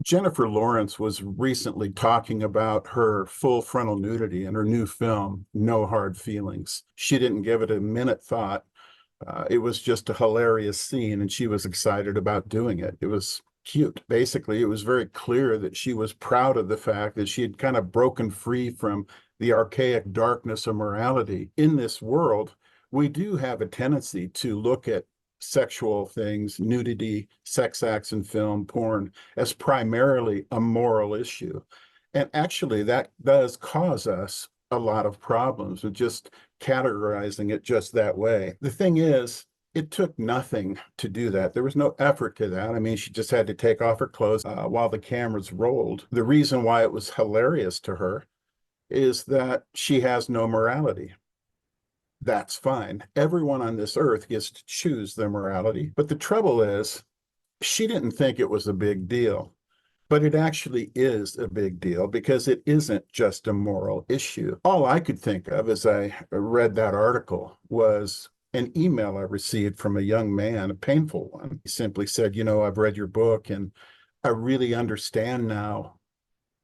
Jennifer Lawrence was recently talking about her full frontal nudity in her new film, No Hard Feelings. She didn't give it a minute thought. It was just a hilarious scene, and she was excited about doing it. It was cute. Basically, it was very clear that she was proud of the fact that she had kind of broken free from the archaic darkness of morality. In this world, we do have a tendency to look at sexual things, nudity, sex acts in film, porn, as primarily a moral issue. And actually, that does cause us a lot of problems with just categorizing it just that way. The thing is, it took nothing to do that. There was no effort to that. I mean, she just had to take off her clothes while the cameras rolled. The reason why it was hilarious to her is that she has no morality. That's fine. Everyone on this earth gets to choose their morality. But the trouble is, she didn't think it was a big deal. But it actually is a big deal because it isn't just a moral issue. All I could think of as I read that article was an email I received from a young man, a painful one. He simply said, I've read your book and I really understand now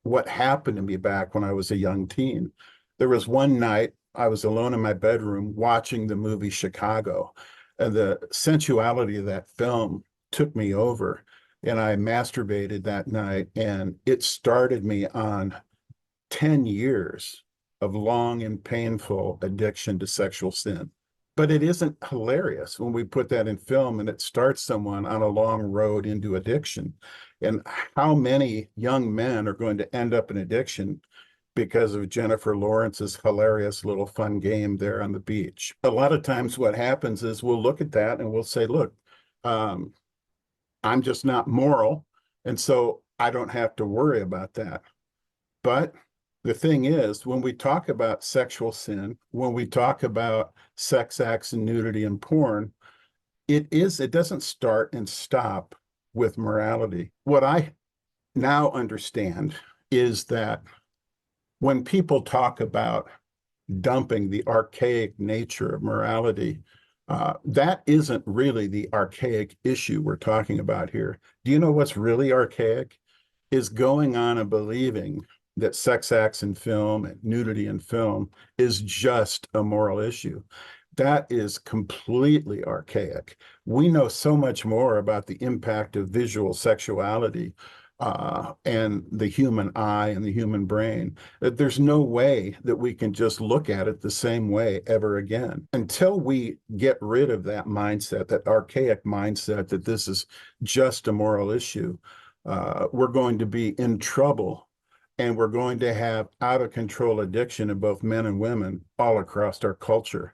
what happened to me back when I was a young teen. There was one night I was alone in my bedroom watching the movie Chicago, and the sensuality of that film took me over. And I masturbated that night, and it started me on 10 years of long and painful addiction to sexual sin. But it isn't hilarious when we put that in film and it starts someone on a long road into addiction. And how many young men are going to end up in addiction because of Jennifer Lawrence's hilarious little fun game there on the beach? A lot of times what happens is we'll look at that and we'll say, look, um, I'm just not moral, and so I don't have to worry about that. But the thing is, when we talk about sexual sin, when we talk about sex acts and nudity and porn, it doesn't start and stop with morality. What I now understand is that when people talk about dumping the archaic nature of morality, that isn't really the archaic issue we're talking about here. Do you know what's really archaic? Is going on and believing that sex acts in film and nudity in film is just a moral issue. That is completely archaic. We know so much more about the impact of visual sexuality and the human eye and the human brain, that there's no way that we can just look at it the same way ever again. Until we get rid of that mindset, that archaic mindset that this is just a moral issue, we're going to be in trouble, and we're going to have out of control addiction in both men and women all across our culture.